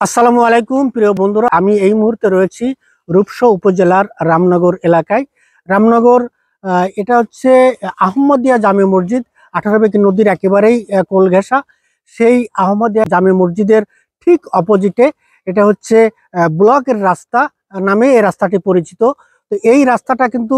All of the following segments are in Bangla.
আসসালামু আলাইকুম প্রিয় বন্ধুরা, আমি এই মুহূর্তে রয়েছি রূপসা উপজেলার রামনগর এলাকায়। রামনগর এটা হচ্ছে আহমদিয়া জামে মসজিদ, 18 বেকি নদীর একেবারেই কোল ঘেঁষা। সেই আহমদিয়া জামে মসজিদের ঠিক অপোজিটে এটা হচ্ছে ব্লকের রাস্তা নামে এই রাস্তাটি পরিচিত। তো এই রাস্তাটা কিন্তু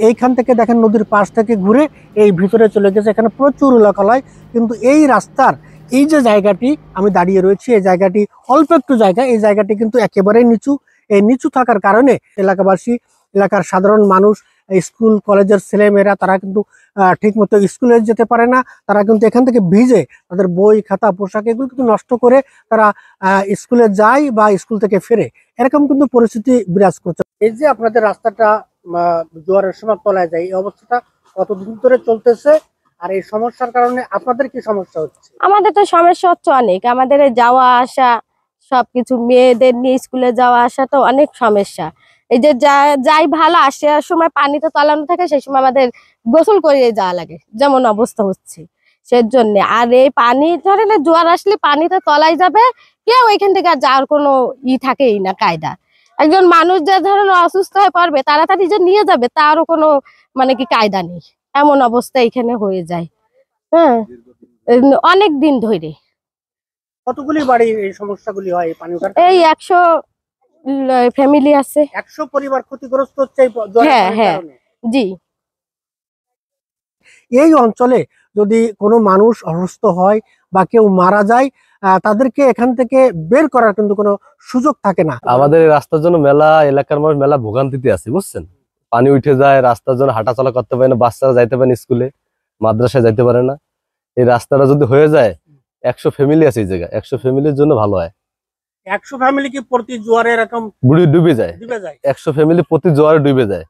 এইখান থেকে দেখেন নদীর পাশ থেকে ঘুরে এই ভিতরে চলে গেছে। এখানে প্রচুর লোকালয়, কিন্তু এই রাস্তার এই যে জায়গাটি আমি দাঁড়িয়ে রয়েছি, এই জায়গাটি অল্প একটু জায়গা, এই জায়গাটি কিন্তু একেবারে নিচু। এই নিচু থাকার কারণে এলাকাবাসী, এলাকার সাধারণ মানুষ, স্কুল কলেজের ছেলেমেয়েরা তারা কিন্তু ঠিক মতো স্কুলে যেতে পারে না। তারা কিন্তু এখান থেকে ভিজে তাদের বই খাতা পোশাক এগুলো কিন্তু নষ্ট করে তারা স্কুলে যায় বা স্কুল থেকে ফেরে, এরকম কিন্তু পরিস্থিতি বিরাজ করছে। এই যে আপনাদের রাস্তাটা জোয়ারের সময় তলায় যায়, এই অবস্থাটা কতদিন ধরে চলতেছে? আর এই সমস্যার কারণে আপনাদের কি সমস্যা হচ্ছে? আমাদের তো সমস্যা হচ্ছে অনেক। আমাদের যাওয়া আসা সবকিছু, মেয়েদের নিয়ে স্কুলে যাওয়া আসা তো অনেক সমস্যা। এই যে যাই ভালো আসার সময় পানিতে তলানো থাকে, সেই সময় আমাদের গোসল করে যাওয়া লাগে, যেমন অবস্থা হচ্ছে সেজন্য। আর এই পানি ধরেন জোয়ার আসলে পানিতে তলাই যাবে, কেউ এখান থেকে আর যাওয়ার কোনো থাকেই না কায়দা। একজন মানুষ যে ধরেন অসুস্থ হয়ে পড়বে, তাড়াতাড়ি যে নিয়ে যাবে তারও কোনো মানে কি কায়দা নেই, এমন অবস্থা এখানে হয়ে যায়। হ্যাঁ, অনেক দিন ধরে। কতগুলি বাড়ির এই সমস্যাগুলি হয় পানি ওঠার? এই 100 ফ্যামিলি আছে। 100 পরিবার ক্ষতিগ্রস্ত হচ্ছে এই জলের হ্যাঁ পানির হ্যাঁ, কারণে। জি। এই অঞ্চলে যদি কোনো মানুষ অসুস্থ হয় বা কেউ মারা যায়, তাদেরকে এখান থেকে বের করার কিন্তু কোনো সুযোগ থাকে না। আমাদের এই রাস্তার জন্য মেলা এলাকার মানুষ মেলা ভোগান্তিতে আছে, বুঝছেন। পানি উঠে যায়, রাস্তার জন্য হাঁটাচলা করতে পারে না, বাচ্চারা যাইতে পারে না স্কুলে, মাদ্রাসায় যাইতে পারে না। এই রাস্তাটা যদি হয়ে যায়, 100 ফ্যামিলি আছে এই জায়গায়, 100 ফ্যামিলির জন্য ভালো হয়। 100 ফ্যামিলি কি প্রতি জোয়ারে এরকম ডুবে যায়? ডুবে যায়? 100 ফ্যামিলি প্রতি জোয়ারে ডুবে যায়।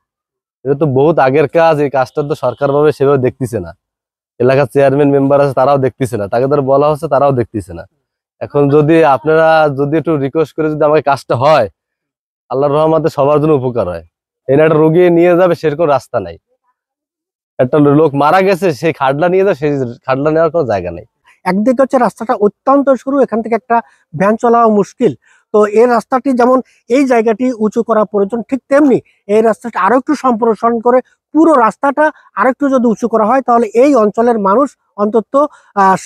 এটা তো বহুত আগের কাজ, এই কাজটা তো সরকার ভাবে সেভাবে দেখতেছে না। এলাকার চেয়ারম্যান মেম্বার আছে, তারাও দেখতেছে না, তাকে ধর বলা হচ্ছে তারাও দেখতেছে না। এখন যদি আপনারা যদি একটু রিকোয়েস্ট করে যদি আমাকে কাজটা হয়, আল্লাহর রহমতে সবার জন্য উপকার হয়। এনে একটা রোগী নিয়ে যাবে সেরকম রাস্তা নাই, একটা লোক মারা গেছে সেই খাটলা নিয়ে যাবে, সেই খাটলা নেওয়ার কোনো জায়গা নেই। একদিকে হচ্ছে রাস্তাটা অত্যন্ত সরু, এখান থেকে একটা ভ্যান চলাও মুশকিল। তো এই রাস্তাটি যেমন এই জায়গাটি উঁচু করা প্রয়োজন, ঠিক তেমনি এই রাস্তাটা আরো একটু সম্প্রসারণ করে পুরো রাস্তাটা আরেকটু যদি উঁচু করা হয়, তাহলে এই অঞ্চলের মানুষ অন্তত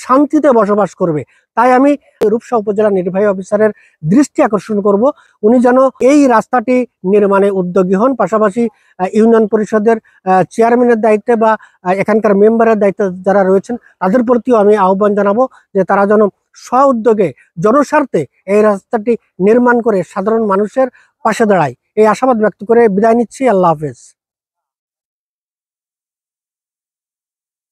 শান্তিতে বসবাস করবে। তাই আমি রূপসা উপজেলা নির্বাহী অফিসারের দৃষ্টি আকর্ষণ করব, উনি যেন এই রাস্তাটি নির্মাণে উদ্যোগী হন। পাশাপাশি ইউনিয়ন পরিষদের চেয়ারম্যানের দায়িত্বে বা এখানকার মেম্বারের দায়িত্বে যারা রয়েছেন, তাদের প্রতিও আমি আহ্বান জানাবো যে তারা যেন স্ব উদ্যোগে জনস্বার্থে এই রাস্তাটি নির্মাণ করে সাধারণ মানুষের পাশে দাঁড়ায়। এই আশাবাদ ব্যক্ত করে বিদায় নিচ্ছি। আল্লাহ হাফেজ।